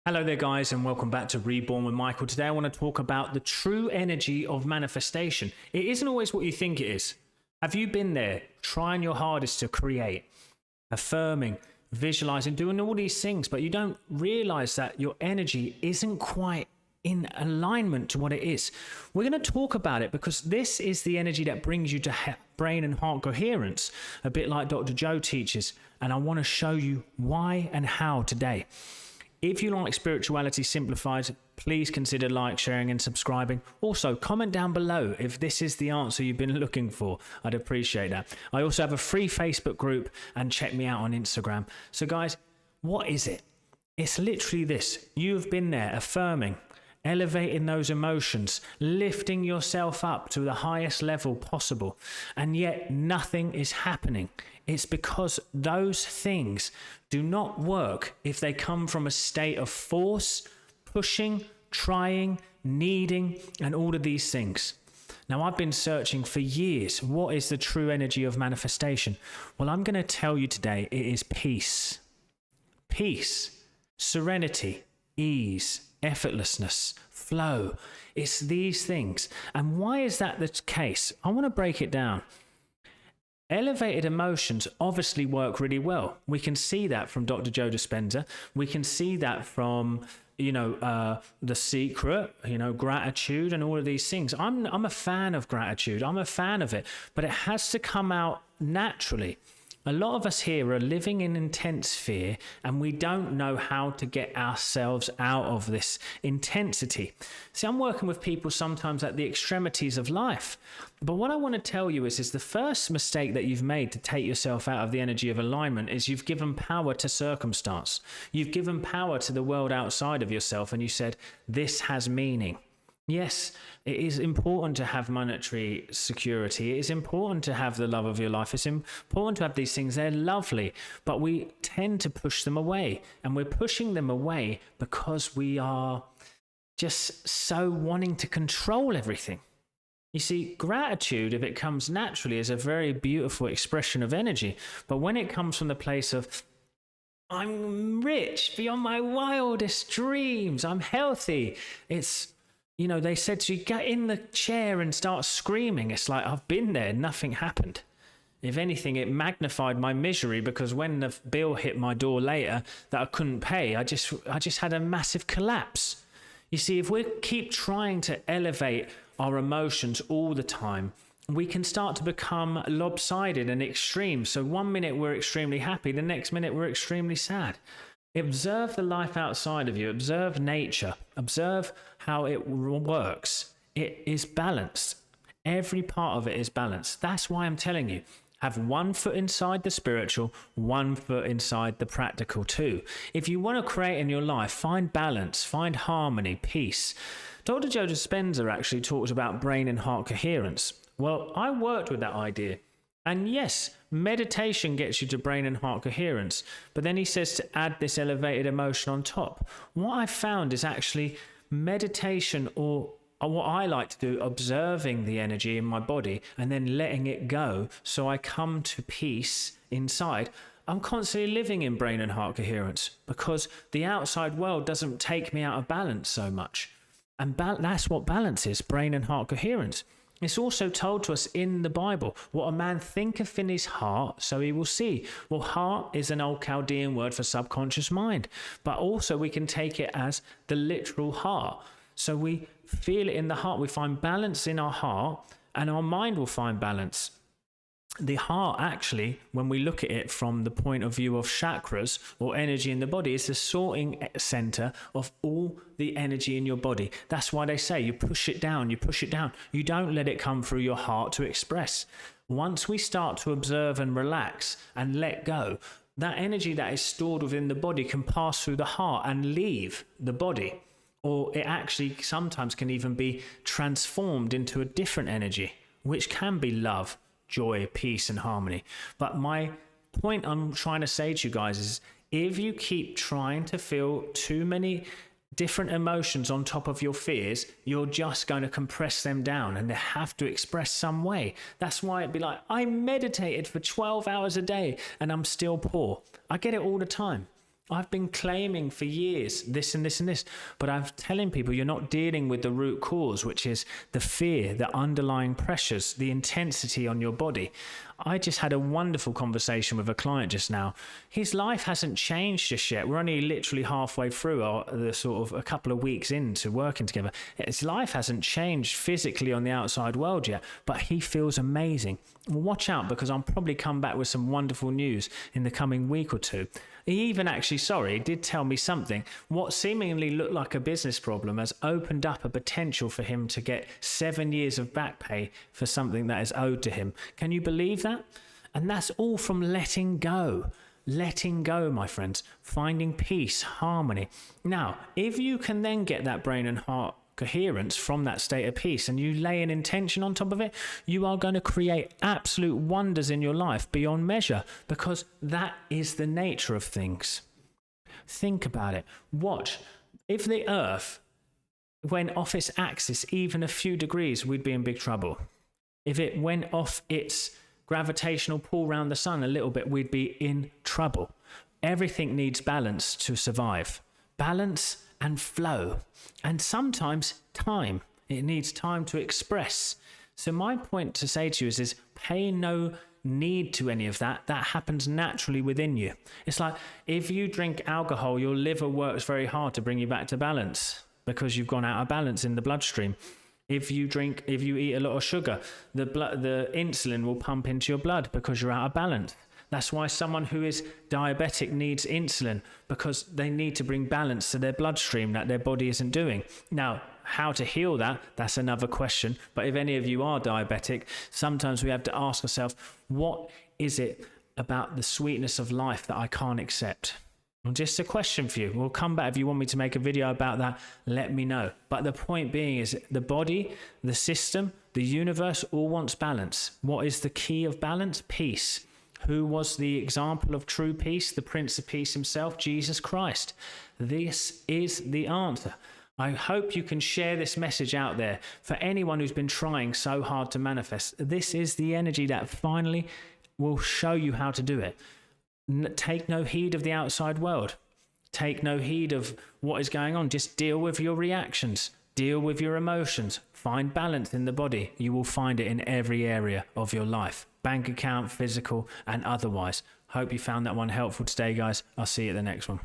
Hello there, guys, and welcome back to Reborn with Michael. Today I want to talk about the true energy of manifestation. It isn't always what you think it is. Have you been there, trying your hardest to create, affirming, visualizing, doing all these things, but you don't realize that your energy isn't quite in alignment to what it is? We're going to talk about it because this is the energy that brings you to brain and heart coherence, a bit like Dr. Joe teaches, and I want to show you why and how today. If you like Spirituality Simplified, please consider sharing and subscribing. Also, comment down below if this is the answer you've been looking for. I'd appreciate that. I also have a free Facebook group, and check me out on Instagram. So guys, what is it? It's literally this. You've been there affirming, elevating those emotions, lifting yourself up to the highest level possible, and yet nothing is happening. It's because those things do not work if they come from a state of force, pushing, trying, needing, and all of these things. Now, I've been searching for years. What is the true energy of manifestation? Well, I'm going to tell you today it is peace. Peace, serenity, ease, effortlessness, flow. It's these things. And why is that the case? I want to break it down. Elevated emotions obviously work really well. We can see that from Dr. Joe Dispenza. We can see that from, The Secret, gratitude and all of these things. I'm a fan of gratitude. I'm a fan of it, but it has to come out naturally. A lot of us here are living in intense fear, and we don't know how to get ourselves out of this intensity. See, I'm working with people sometimes at the extremities of life. But what I want to tell you is the first mistake that you've made to take yourself out of the energy of alignment is you've given power to circumstance. You've given power to the world outside of yourself, and you said, this has meaning. Yes, it is important to have monetary security. It is important to have the love of your life. It's important to have these things. They're lovely, but we tend to push them away. And we're pushing them away because we are just so wanting to control everything. You see, gratitude, if it comes naturally, is a very beautiful expression of energy. But when it comes from the place of, I'm rich beyond my wildest dreams, I'm healthy, it's, they said to you, get in the chair and start screaming. It's like, I've been there, nothing happened. If anything, it magnified my misery, because when the bill hit my door later that I couldn't pay, I just had a massive collapse. You see, if we keep trying to elevate our emotions all the time, we can start to become lopsided and extreme. So 1 minute we're extremely happy, the next minute we're extremely sad. Observe the life outside of you. Observe nature. Observe how it works. It is balanced. Every part of it is balanced. That's why I'm telling you, have 1 foot inside the spiritual, 1 foot inside the practical too. If you want to create in your life, find balance, find harmony, peace. Dr. Joe Dispenza actually talked about brain and heart coherence. Well, I worked with that idea. And yes, meditation gets you to brain and heart coherence, but then he says to add this elevated emotion on top. What I found is actually meditation, or what I like to do, observing the energy in my body and then letting it go so I come to peace inside. I'm constantly living in brain and heart coherence because the outside world doesn't take me out of balance so much. And that's what balance is, brain and heart coherence. It's also told to us in the Bible, what a man thinketh in his heart, so he will see. Well, heart is an old Chaldean word for subconscious mind, but also we can take it as the literal heart. So we feel it in the heart. We find balance in our heart, and our mind will find balance. The heart, actually, when we look at it from the point of view of chakras or energy in the body, is the sorting center of all the energy in your body. That's why they say you push it down, you push it down. You don't let it come through your heart to express. Once we start to observe and relax and let go, that energy that is stored within the body can pass through the heart and leave the body. Or it actually sometimes can even be transformed into a different energy, which can be love, joy, peace, and harmony. But my point I'm trying to say to you guys is, if you keep trying to feel too many different emotions on top of your fears, you're just going to compress them down, and they have to express some way. That's why it'd be like, I meditated for 12 hours a day and I'm still poor. I get it all the time. I've been claiming for years this and this and this, but I'm telling people you're not dealing with the root cause, which is the fear, the underlying pressures, the intensity on your body. I just had a wonderful conversation with a client just now. His life hasn't changed just yet. We're only literally halfway through the sort of a couple of weeks into working together. His life hasn't changed physically on the outside world yet, but he feels amazing. Watch out, because I'll probably come back with some wonderful news in the coming week or two. He even he did tell me something. What seemingly looked like a business problem has opened up a potential for him to get 7 years of back pay for something that is owed to him. Can you believe that? And that's all from letting go. Letting go, my friends. Finding peace, harmony. Now, if you can then get that brain and heart coherence from that state of peace, and you lay an intention on top of it, you are going to create absolute wonders in your life beyond measure, because that is the nature of things. Think about it. Watch. If the earth went off its axis even a few degrees, we'd be in big trouble. If it went off its gravitational pull around the sun a little bit, we'd be in trouble. Everything needs balance to survive. Balance and flow, and sometimes time. It needs time to express. So my point to say to you is pay no need to any of that. That happens naturally within you. It's like if you drink alcohol, your liver works very hard to bring you back to balance because you've gone out of balance in the bloodstream. If you eat a lot of sugar, the insulin will pump into your blood because you're out of balance. That's why someone who is diabetic needs insulin, because they need to bring balance to their bloodstream that their body isn't doing. Now, how to heal that, that's another question. But if any of you are diabetic, sometimes we have to ask ourselves, what is it about the sweetness of life that I can't accept? Well, just a question for you. We'll come back. If you want me to make a video about that, let me know. But the point being is the body, the system, the universe all wants balance. What is the key of balance? Peace. Who was the example of true peace? The Prince of Peace himself, Jesus Christ. This is the answer. I hope you can share this message out there for anyone who's been trying so hard to manifest. This is the energy that finally will show you how to do it. Take no heed of the outside world. Take no heed of what is going on. Just deal with your reactions. Deal with your emotions. Find balance in the body. You will find it in every area of your life. Bank account, physical, and otherwise. Hope you found that one helpful today, guys. I'll see you at the next one.